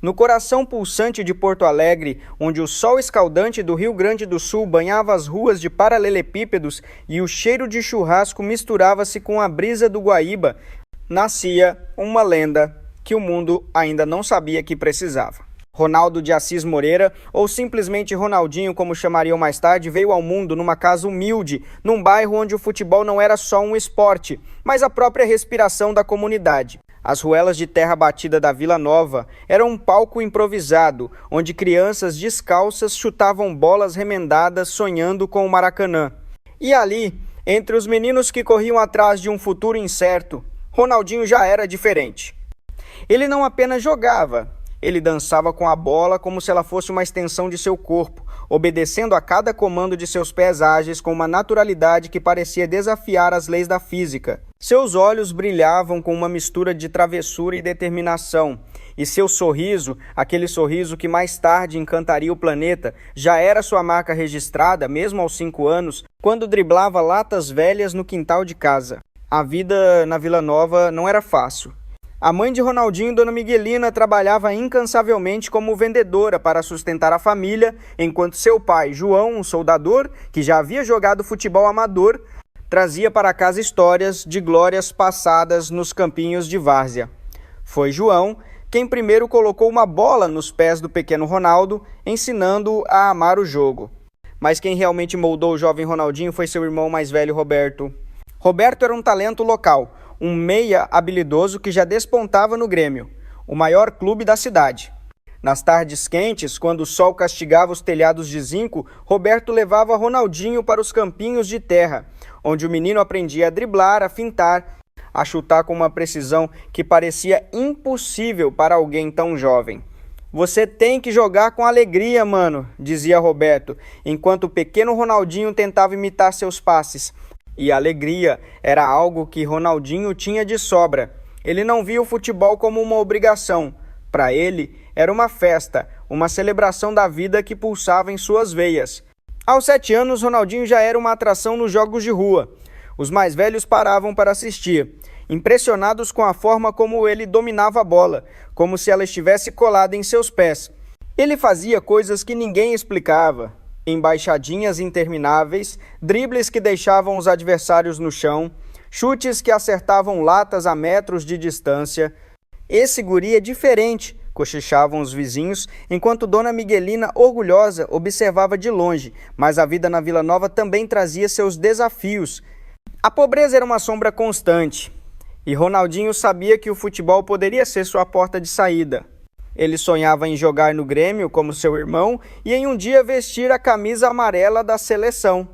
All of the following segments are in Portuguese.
No coração pulsante de Porto Alegre, onde o sol escaldante do Rio Grande do Sul banhava as ruas de paralelepípedos e o cheiro de churrasco misturava-se com a brisa do Guaíba, nascia uma lenda que o mundo ainda não sabia que precisava. Ronaldo de Assis Moreira, ou simplesmente Ronaldinho, como chamariam mais tarde, veio ao mundo numa casa humilde, num bairro onde o futebol não era só um esporte, mas a própria respiração da comunidade. As ruelas de terra batida da Vila Nova eram um palco improvisado, onde crianças descalças chutavam bolas remendadas sonhando com o Maracanã. E ali, entre os meninos que corriam atrás de um futuro incerto, Ronaldinho já era diferente. Ele não apenas jogava, ele dançava com a bola como se ela fosse uma extensão de seu corpo, obedecendo a cada comando de seus pés ágeis com uma naturalidade que parecia desafiar as leis da física. Seus olhos brilhavam com uma mistura de travessura e determinação, e seu sorriso, aquele sorriso que mais tarde encantaria o planeta, já era sua marca registrada, mesmo aos 5 anos, quando driblava latas velhas no quintal de casa. A vida na Vila Nova não era fácil. A mãe de Ronaldinho, Dona Miguelina, trabalhava incansavelmente como vendedora para sustentar a família, enquanto seu pai, João, um soldador, que já havia jogado futebol amador, trazia para casa histórias de glórias passadas nos campinhos de várzea. Foi João quem primeiro colocou uma bola nos pés do pequeno Ronaldo, ensinando-o a amar o jogo. Mas quem realmente moldou o jovem Ronaldinho foi seu irmão mais velho, Roberto. Roberto era um talento local, um meia habilidoso que já despontava no Grêmio, o maior clube da cidade. Nas tardes quentes, quando o sol castigava os telhados de zinco, Roberto levava Ronaldinho para os campinhos de terra, onde o menino aprendia a driblar, a fintar, a chutar com uma precisão que parecia impossível para alguém tão jovem. "Você tem que jogar com alegria, mano", dizia Roberto, enquanto o pequeno Ronaldinho tentava imitar seus passes. E a alegria era algo que Ronaldinho tinha de sobra. Ele não via o futebol como uma obrigação. Para ele, era uma festa, uma celebração da vida que pulsava em suas veias. Aos 7 anos, Ronaldinho já era uma atração nos jogos de rua. Os mais velhos paravam para assistir, impressionados com a forma como ele dominava a bola, como se ela estivesse colada em seus pés. Ele fazia coisas que ninguém explicava. Embaixadinhas intermináveis, dribles que deixavam os adversários no chão, chutes que acertavam latas a metros de distância. "Esse guri é diferente", cochichavam os vizinhos, enquanto Dona Miguelina, orgulhosa, observava de longe, mas a vida na Vila Nova também trazia seus desafios. A pobreza era uma sombra constante, e Ronaldinho sabia que o futebol poderia ser sua porta de saída. Ele sonhava em jogar no Grêmio como seu irmão e em um dia vestir a camisa amarela da seleção.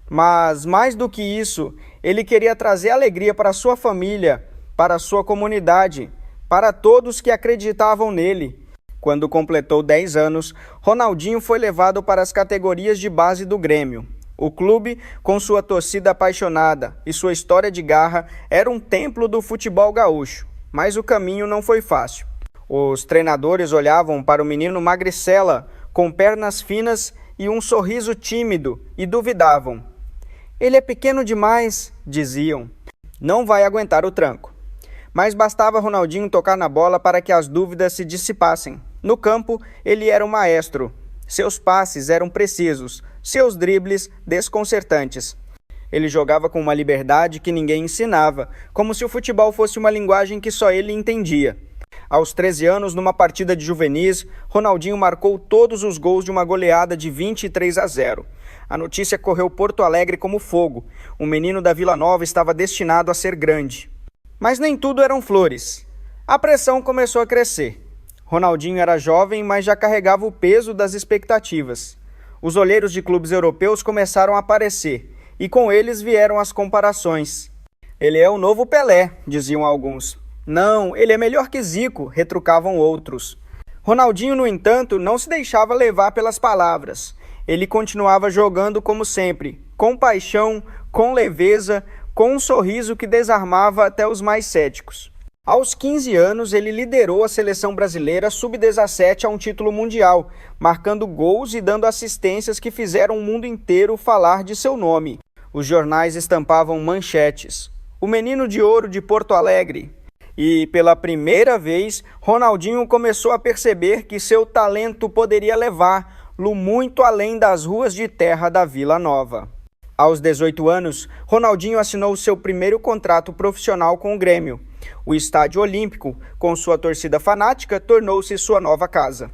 Mas, mais do que isso, ele queria trazer alegria para sua família, para sua comunidade, para todos que acreditavam nele. Quando completou 10 anos, Ronaldinho foi levado para as categorias de base do Grêmio. O clube, com sua torcida apaixonada e sua história de garra, era um templo do futebol gaúcho, mas o caminho não foi fácil. Os treinadores olhavam para o menino magricela, com pernas finas e um sorriso tímido, e duvidavam. "Ele é pequeno demais", diziam. "Não vai aguentar o tranco." Mas bastava Ronaldinho tocar na bola para que as dúvidas se dissipassem. No campo, ele era um maestro. Seus passes eram precisos, seus dribles desconcertantes. Ele jogava com uma liberdade que ninguém ensinava, como se o futebol fosse uma linguagem que só ele entendia. Aos 13 anos, numa partida de juvenis, Ronaldinho marcou todos os gols de uma goleada de 23-0. A notícia correu Porto Alegre como fogo. O menino da Vila Nova estava destinado a ser grande. Mas nem tudo eram flores. A pressão começou a crescer. Ronaldinho era jovem, mas já carregava o peso das expectativas. Os olheiros de clubes europeus começaram a aparecer, e com eles vieram as comparações. "Ele é o novo Pelé", diziam alguns. "Não, ele é melhor que Zico", retrucavam outros. Ronaldinho, no entanto, não se deixava levar pelas palavras. Ele continuava jogando como sempre, com paixão, com leveza, com um sorriso que desarmava até os mais céticos. Aos 15 anos, ele liderou a seleção brasileira sub-17 a um título mundial, marcando gols e dando assistências que fizeram o mundo inteiro falar de seu nome. Os jornais estampavam manchetes: "O menino de ouro de Porto Alegre". E pela primeira vez, Ronaldinho começou a perceber que seu talento poderia levá-lo muito além das ruas de terra da Vila Nova. Aos 18 anos, Ronaldinho assinou seu primeiro contrato profissional com o Grêmio. O Estádio Olímpico, com sua torcida fanática, tornou-se sua nova casa.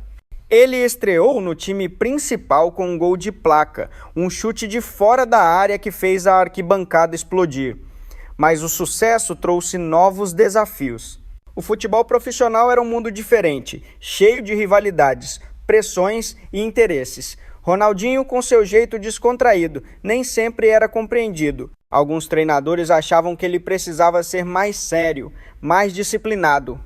Ele estreou no time principal com um gol de placa, um chute de fora da área que fez a arquibancada explodir. Mas o sucesso trouxe novos desafios. O futebol profissional era um mundo diferente, cheio de rivalidades, pressões e interesses. Ronaldinho, com seu jeito descontraído, nem sempre era compreendido. Alguns treinadores achavam que ele precisava ser mais sério, mais disciplinado.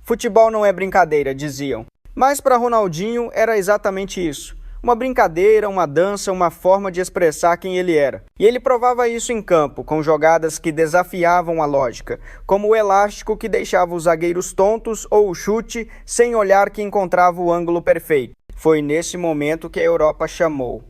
Futebol não é brincadeira, diziam. Mas para Ronaldinho era exatamente isso. Uma brincadeira, uma dança, uma forma de expressar quem ele era. E ele provava isso em campo, com jogadas que desafiavam a lógica, como o elástico que deixava os zagueiros tontos ou o chute sem olhar que encontrava o ângulo perfeito. Foi nesse momento que a Europa chamou.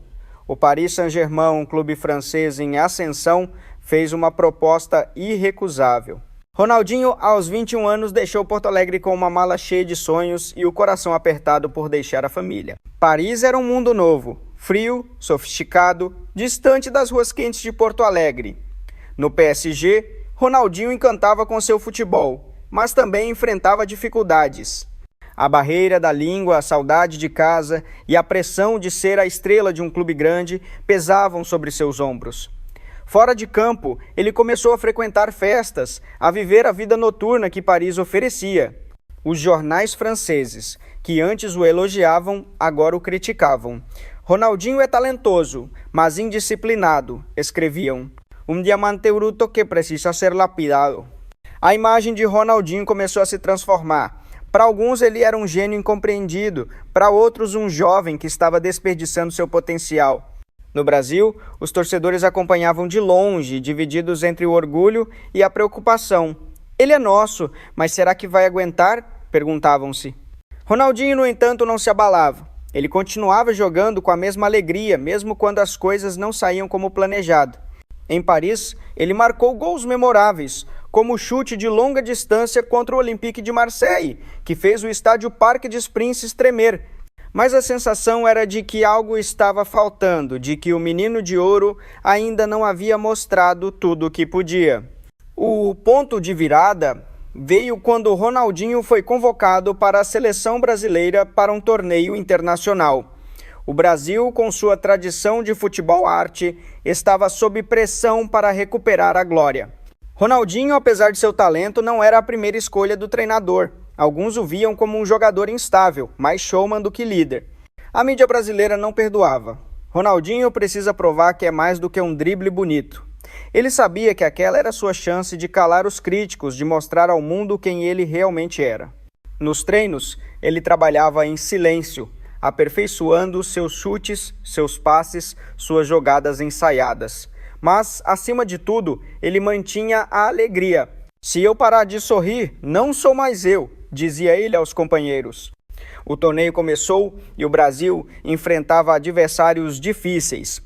O Paris Saint-Germain, um clube francês em ascensão, fez uma proposta irrecusável. Ronaldinho, aos 21 anos, deixou Porto Alegre com uma mala cheia de sonhos e o coração apertado por deixar a família. Paris era um mundo novo, frio, sofisticado, distante das ruas quentes de Porto Alegre. No PSG, Ronaldinho encantava com seu futebol, mas também enfrentava dificuldades. A barreira da língua, a saudade de casa e a pressão de ser a estrela de um clube grande pesavam sobre seus ombros. Fora de campo, ele começou a frequentar festas, a viver a vida noturna que Paris oferecia. Os jornais franceses, que antes o elogiavam, agora o criticavam. Ronaldinho é talentoso, mas indisciplinado, escreviam. Um diamante bruto que precisa ser lapidado. A imagem de Ronaldinho começou a se transformar. Para alguns ele era um gênio incompreendido, para outros um jovem que estava desperdiçando seu potencial. No Brasil, os torcedores acompanhavam de longe, divididos entre o orgulho e a preocupação. Ele é nosso, mas será que vai aguentar? Perguntavam-se. Ronaldinho, no entanto, não se abalava. Ele continuava jogando com a mesma alegria, mesmo quando as coisas não saíam como planejado. Em Paris, ele marcou gols memoráveis, como o chute de longa distância contra o Olympique de Marseille, que fez o estádio Parque des Princes tremer. Mas a sensação era de que algo estava faltando, de que o menino de ouro ainda não havia mostrado tudo o que podia. O ponto de virada veio quando Ronaldinho foi convocado para a seleção brasileira para um torneio internacional. O Brasil, com sua tradição de futebol-arte, estava sob pressão para recuperar a glória. Ronaldinho, apesar de seu talento, não era a primeira escolha do treinador. Alguns o viam como um jogador instável, mais showman do que líder. A mídia brasileira não perdoava. Ronaldinho precisa provar que é mais do que um drible bonito. Ele sabia que aquela era sua chance de calar os críticos, de mostrar ao mundo quem ele realmente era. Nos treinos, ele trabalhava em silêncio, aperfeiçoando seus chutes, seus passes, suas jogadas ensaiadas. Mas, acima de tudo, ele mantinha a alegria. Se eu parar de sorrir, não sou mais eu, dizia ele aos companheiros. O torneio começou e o Brasil enfrentava adversários difíceis.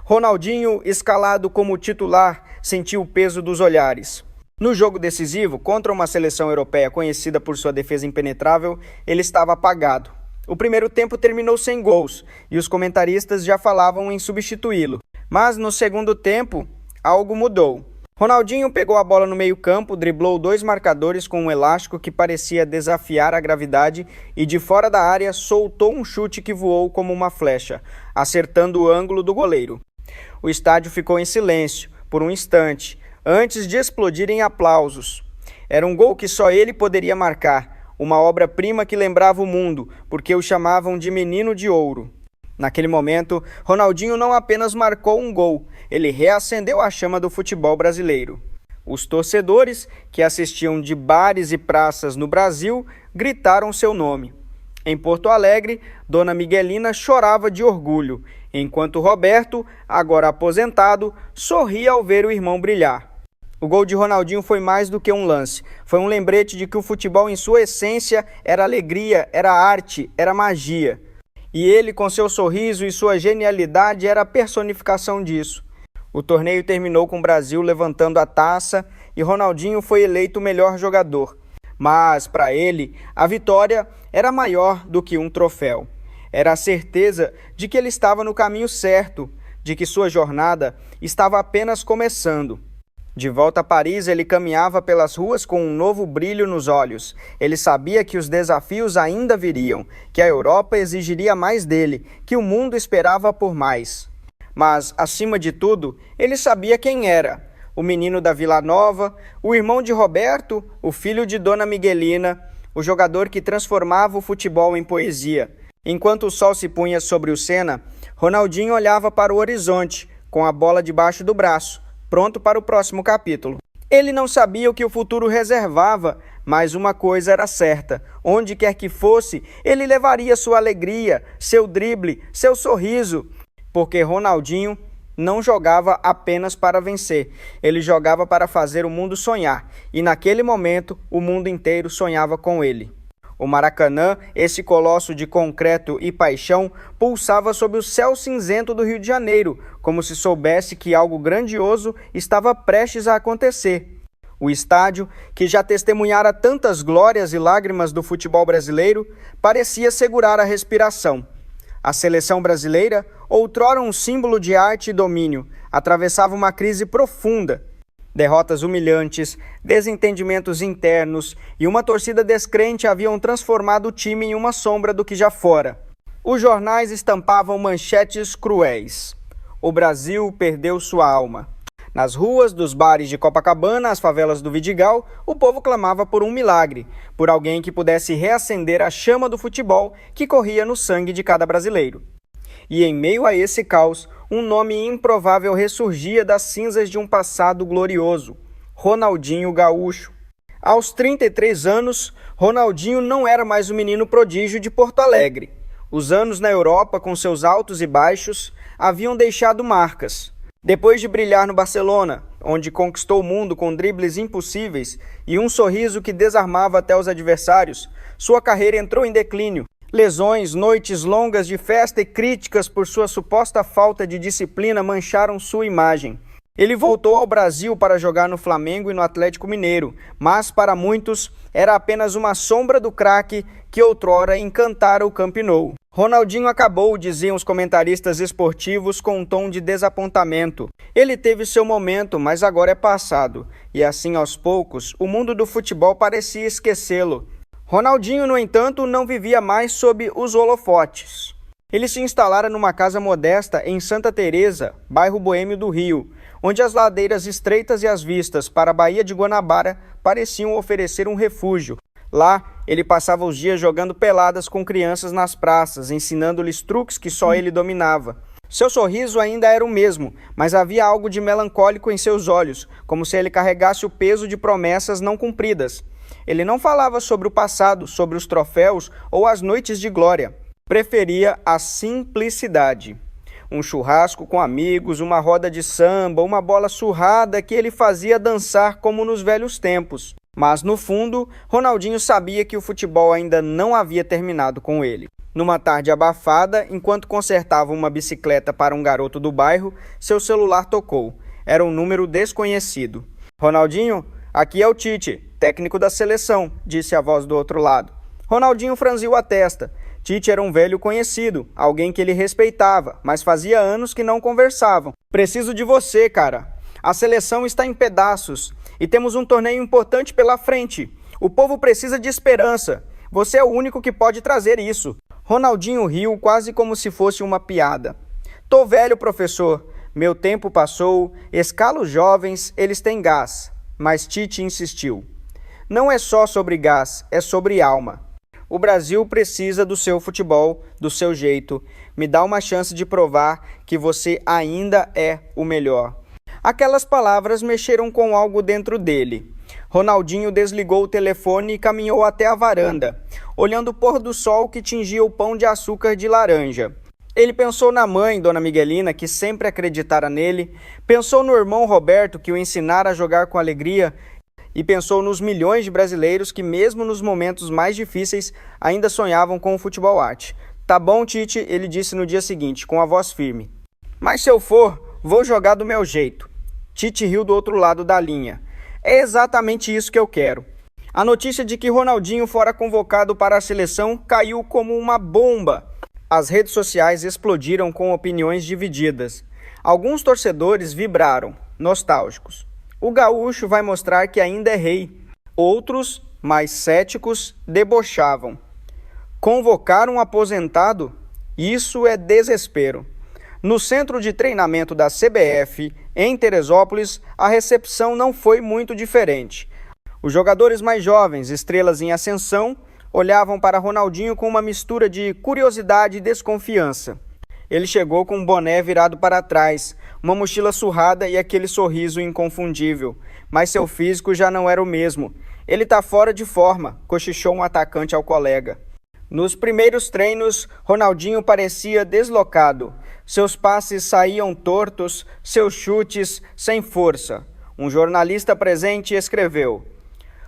Ronaldinho, escalado como titular, sentiu o peso dos olhares. No jogo decisivo, contra uma seleção europeia conhecida por sua defesa impenetrável, ele estava apagado. O primeiro tempo terminou sem gols e os comentaristas já falavam em substituí-lo. Mas no segundo tempo, algo mudou. Ronaldinho pegou a bola no meio-campo, driblou dois marcadores com um elástico que parecia desafiar a gravidade e de fora da área soltou um chute que voou como uma flecha, acertando o ângulo do goleiro. O estádio ficou em silêncio por um instante, antes de explodir em aplausos. Era um gol que só ele poderia marcar, uma obra-prima que lembrava o mundo, porque o chamavam de menino de ouro. Naquele momento, Ronaldinho não apenas marcou um gol, ele reacendeu a chama do futebol brasileiro. Os torcedores, que assistiam de bares e praças no Brasil, gritaram seu nome. Em Porto Alegre, Dona Miguelina chorava de orgulho, enquanto Roberto, agora aposentado, sorria ao ver o irmão brilhar. O gol de Ronaldinho foi mais do que um lance, foi um lembrete de que o futebol em sua essência era alegria, era arte, era magia. E ele, com seu sorriso e sua genialidade, era a personificação disso. O torneio terminou com o Brasil levantando a taça e Ronaldinho foi eleito o melhor jogador. Mas, para ele, a vitória era maior do que um troféu. Era a certeza de que ele estava no caminho certo, de que sua jornada estava apenas começando. De volta a Paris, ele caminhava pelas ruas com um novo brilho nos olhos. Ele sabia que os desafios ainda viriam, que a Europa exigiria mais dele, que o mundo esperava por mais. Mas, acima de tudo, ele sabia quem era. O menino da Vila Nova, o irmão de Roberto, o filho de Dona Miguelina, o jogador que transformava o futebol em poesia. Enquanto o sol se punha sobre o Sena, Ronaldinho olhava para o horizonte, com a bola debaixo do braço, pronto para o próximo capítulo. Ele não sabia o que o futuro reservava, mas uma coisa era certa: onde quer que fosse, ele levaria sua alegria, seu drible, seu sorriso, porque Ronaldinho não jogava apenas para vencer, ele jogava para fazer o mundo sonhar, e naquele momento o mundo inteiro sonhava com ele. O Maracanã, esse colosso de concreto e paixão, pulsava sob o céu cinzento do Rio de Janeiro, como se soubesse que algo grandioso estava prestes a acontecer. O estádio, que já testemunhara tantas glórias e lágrimas do futebol brasileiro, parecia segurar a respiração. A seleção brasileira, outrora um símbolo de arte e domínio, atravessava uma crise profunda. Derrotas humilhantes, desentendimentos internos e uma torcida descrente haviam transformado o time em uma sombra do que já fora. Os jornais estampavam manchetes cruéis. O Brasil perdeu sua alma. Nas ruas dos bares de Copacabana, as favelas do Vidigal, o povo clamava por um milagre, por alguém que pudesse reacender a chama do futebol que corria no sangue de cada brasileiro. E em meio a esse caos, um nome improvável ressurgia das cinzas de um passado glorioso: Ronaldinho Gaúcho. Aos 33 anos, Ronaldinho não era mais o menino prodígio de Porto Alegre. Os anos na Europa, com seus altos e baixos, haviam deixado marcas. Depois de brilhar no Barcelona, onde conquistou o mundo com dribles impossíveis e um sorriso que desarmava até os adversários, sua carreira entrou em declínio. Lesões, noites longas de festa e críticas por sua suposta falta de disciplina mancharam sua imagem. Ele voltou ao Brasil para jogar no Flamengo e no Atlético Mineiro, mas para muitos era apenas uma sombra do craque que outrora encantara o Camp Nou. Ronaldinho acabou, diziam os comentaristas esportivos com um tom de desapontamento. Ele teve seu momento, mas agora é passado. E assim, aos poucos, o mundo do futebol parecia esquecê-lo. Ronaldinho, no entanto, não vivia mais sob os holofotes. Ele se instalara numa casa modesta em Santa Teresa, bairro boêmio do Rio, onde as ladeiras estreitas e as vistas para a Baía de Guanabara pareciam oferecer um refúgio. Lá, ele passava os dias jogando peladas com crianças nas praças, ensinando-lhes truques que só ele dominava. Seu sorriso ainda era o mesmo, mas havia algo de melancólico em seus olhos, como se ele carregasse o peso de promessas não cumpridas. Ele não falava sobre o passado, sobre os troféus ou as noites de glória. Preferia a simplicidade. Um churrasco com amigos, uma roda de samba, uma bola surrada que ele fazia dançar como nos velhos tempos. Mas, no fundo, Ronaldinho sabia que o futebol ainda não havia terminado com ele. Numa tarde abafada, enquanto consertava uma bicicleta para um garoto do bairro, seu celular tocou. Era um número desconhecido. "Ronaldinho, aqui é o Tite, técnico da seleção", disse a voz do outro lado. Ronaldinho franziu a testa. Tite era um velho conhecido, alguém que ele respeitava, mas fazia anos que não conversavam. "Preciso de você, cara. A seleção está em pedaços e temos um torneio importante pela frente. O povo precisa de esperança. Você é o único que pode trazer isso." Ronaldinho riu quase como se fosse uma piada. "Tô velho, professor. Meu tempo passou. Escalo os jovens, eles têm gás." Mas Tite insistiu. "Não é só sobre gás, é sobre alma. O Brasil precisa do seu futebol, do seu jeito. Me dá uma chance de provar que você ainda é o melhor." Aquelas palavras mexeram com algo dentro dele. Ronaldinho desligou o telefone e caminhou até a varanda, olhando o pôr do sol que tingia o pão de açúcar de laranja. Ele pensou na mãe, Dona Miguelina, que sempre acreditara nele, pensou no irmão Roberto, que o ensinara a jogar com alegria, e pensou nos milhões de brasileiros que, mesmo nos momentos mais difíceis, ainda sonhavam com o futebol arte. "Tá bom, Tite", ele disse no dia seguinte, com a voz firme. "Mas se eu for, vou jogar do meu jeito." Tite riu do outro lado da linha. "É exatamente isso que eu quero." A notícia de que Ronaldinho fora convocado para a seleção caiu como uma bomba. As redes sociais explodiram com opiniões divididas. Alguns torcedores vibraram, nostálgicos. O gaúcho vai mostrar que ainda é rei. Outros, mais céticos, debochavam. Convocar um aposentado? Isso é desespero. No centro de treinamento da CBF, em Teresópolis, a recepção não foi muito diferente. Os jogadores mais jovens, estrelas em ascensão, olhavam para Ronaldinho com uma mistura de curiosidade e desconfiança. Ele chegou com um boné virado para trás, uma mochila surrada e aquele sorriso inconfundível. Mas seu físico já não era o mesmo. Ele está fora de forma, cochichou um atacante ao colega. Nos primeiros treinos, Ronaldinho parecia deslocado. Seus passes saíam tortos, seus chutes sem força. Um jornalista presente escreveu: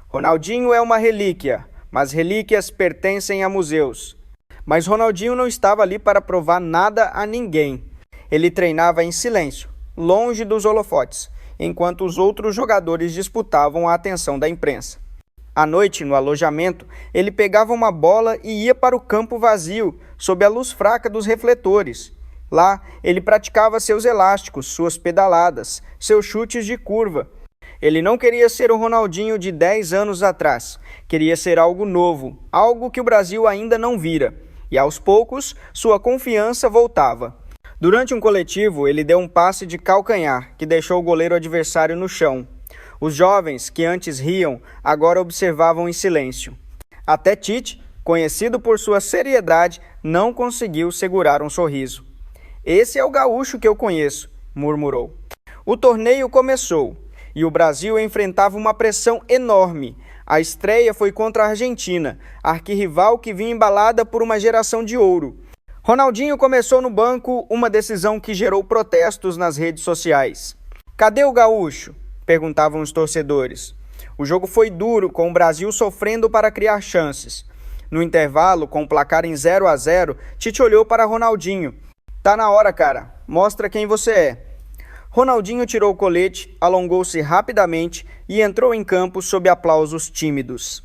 Ronaldinho é uma relíquia, mas relíquias pertencem a museus. Mas Ronaldinho não estava ali para provar nada a ninguém. Ele treinava em silêncio, longe dos holofotes, enquanto os outros jogadores disputavam a atenção da imprensa. À noite, no alojamento, ele pegava uma bola e ia para o campo vazio, sob a luz fraca dos refletores. Lá, ele praticava seus elásticos, suas pedaladas, seus chutes de curva. Ele não queria ser o Ronaldinho de 10 anos atrás. Queria ser algo novo, algo que o Brasil ainda não vira. E aos poucos, sua confiança voltava. Durante um coletivo, ele deu um passe de calcanhar, que deixou o goleiro adversário no chão. Os jovens, que antes riam, agora observavam em silêncio. Até Tite, conhecido por sua seriedade, não conseguiu segurar um sorriso. Esse é o gaúcho que eu conheço, murmurou. O torneio começou e o Brasil enfrentava uma pressão enorme. A estreia foi contra a Argentina, arquirrival que vinha embalada por uma geração de ouro. Ronaldinho começou no banco, uma decisão que gerou protestos nas redes sociais. Cadê o gaúcho? Perguntavam os torcedores. O jogo foi duro, com o Brasil sofrendo para criar chances. No intervalo, com o placar em 0-0, Tite olhou para Ronaldinho. Tá na hora, cara. Mostra quem você é. Ronaldinho tirou o colete, alongou-se rapidamente e entrou em campo sob aplausos tímidos.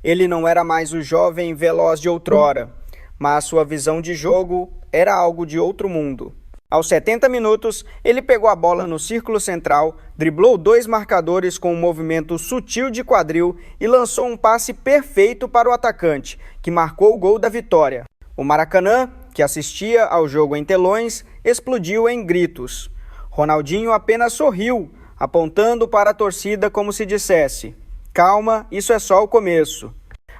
Ele não era mais o jovem veloz de outrora, mas sua visão de jogo era algo de outro mundo. Aos 70 minutos, ele pegou a bola no círculo central, driblou 2 marcadores com um movimento sutil de quadril e lançou um passe perfeito para o atacante, que marcou o gol da vitória. O Maracanã, que assistia ao jogo em telões, explodiu em gritos. Ronaldinho apenas sorriu, apontando para a torcida como se dissesse: calma, isso é só o começo.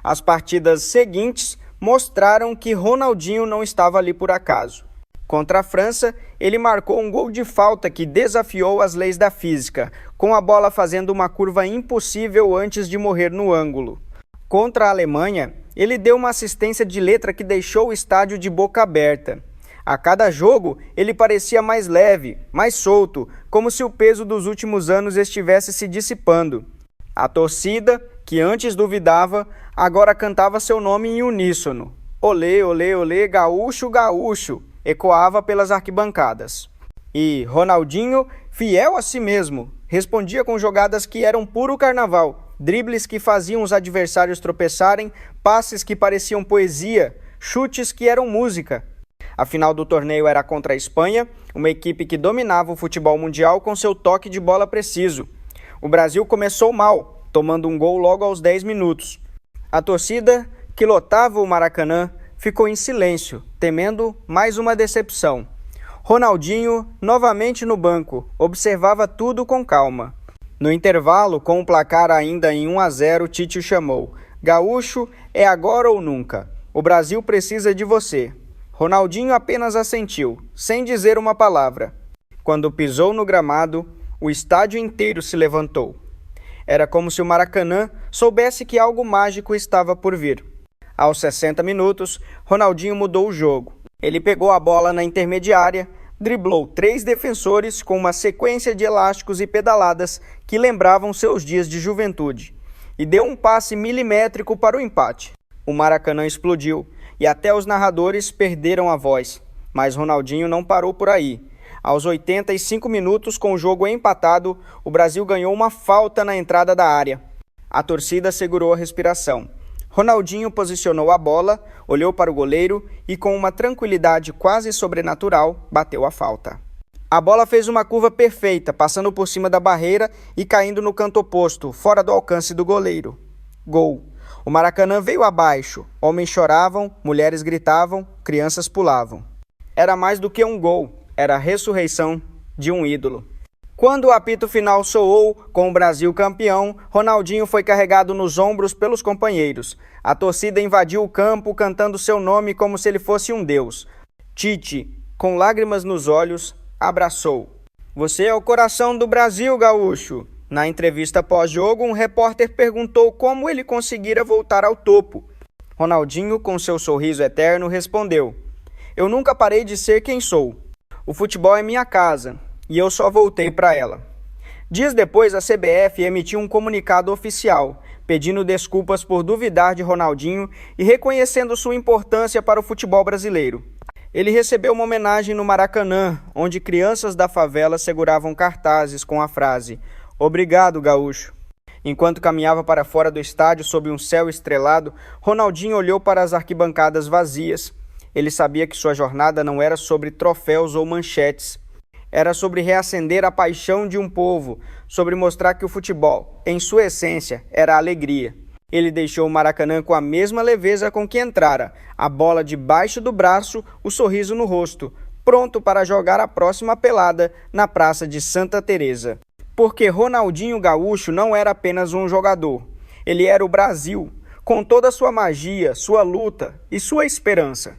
As partidas seguintes mostraram que Ronaldinho não estava ali por acaso. Contra a França, ele marcou um gol de falta que desafiou as leis da física, com a bola fazendo uma curva impossível antes de morrer no ângulo. Contra a Alemanha, ele deu uma assistência de letra que deixou o estádio de boca aberta. A cada jogo, ele parecia mais leve, mais solto, como se o peso dos últimos anos estivesse se dissipando. A torcida, que antes duvidava, agora cantava seu nome em uníssono. Olê, olê, olê, gaúcho, gaúcho, ecoava pelas arquibancadas. E Ronaldinho, fiel a si mesmo, respondia com jogadas que eram puro carnaval, dribles que faziam os adversários tropeçarem, passes que pareciam poesia, chutes que eram música. A final do torneio era contra a Espanha, uma equipe que dominava o futebol mundial com seu toque de bola preciso. O Brasil começou mal, tomando um gol logo aos 10 minutos. A torcida, que lotava o Maracanã, ficou em silêncio, temendo mais uma decepção. Ronaldinho, novamente no banco, observava tudo com calma. No intervalo, com o placar ainda em 1-0, Tite o chamou. Gaúcho, é agora ou nunca. O Brasil precisa de você. Ronaldinho apenas assentiu, sem dizer uma palavra. Quando pisou no gramado, o estádio inteiro se levantou. Era como se o Maracanã soubesse que algo mágico estava por vir. Aos 60 minutos, Ronaldinho mudou o jogo. Ele pegou a bola na intermediária, driblou 3 defensores com uma sequência de elásticos e pedaladas que lembravam seus dias de juventude, e deu um passe milimétrico para o empate. O Maracanã explodiu e até os narradores perderam a voz, mas Ronaldinho não parou por aí. Aos 85 minutos, com o jogo empatado, o Brasil ganhou uma falta na entrada da área. A torcida segurou a respiração. Ronaldinho posicionou a bola, olhou para o goleiro e, com uma tranquilidade quase sobrenatural, bateu a falta. A bola fez uma curva perfeita, passando por cima da barreira e caindo no canto oposto, fora do alcance do goleiro. Gol. O Maracanã veio abaixo. Homens choravam, mulheres gritavam, crianças pulavam. Era mais do que um gol, era a ressurreição de um ídolo. Quando o apito final soou, com o Brasil campeão, Ronaldinho foi carregado nos ombros pelos companheiros. A torcida invadiu o campo cantando seu nome como se ele fosse um deus. Tite, com lágrimas nos olhos, abraçou. "Você é o coração do Brasil, gaúcho." Na entrevista pós-jogo, um repórter perguntou como ele conseguira voltar ao topo. Ronaldinho, com seu sorriso eterno, respondeu: "Eu nunca parei de ser quem sou. O futebol é minha casa e eu só voltei para ela." Dias depois, a CBF emitiu um comunicado oficial, pedindo desculpas por duvidar de Ronaldinho e reconhecendo sua importância para o futebol brasileiro. Ele recebeu uma homenagem no Maracanã, onde crianças da favela seguravam cartazes com a frase: "Obrigado, gaúcho." Enquanto caminhava para fora do estádio sob um céu estrelado, Ronaldinho olhou para as arquibancadas vazias. Ele sabia que sua jornada não era sobre troféus ou manchetes. Era sobre reacender a paixão de um povo, sobre mostrar que o futebol, em sua essência, era alegria. Ele deixou o Maracanã com a mesma leveza com que entrara, a bola debaixo do braço, o sorriso no rosto, pronto para jogar a próxima pelada na Praça de Santa Teresa. Porque Ronaldinho Gaúcho não era apenas um jogador. Ele era o Brasil, com toda a sua magia, sua luta e sua esperança.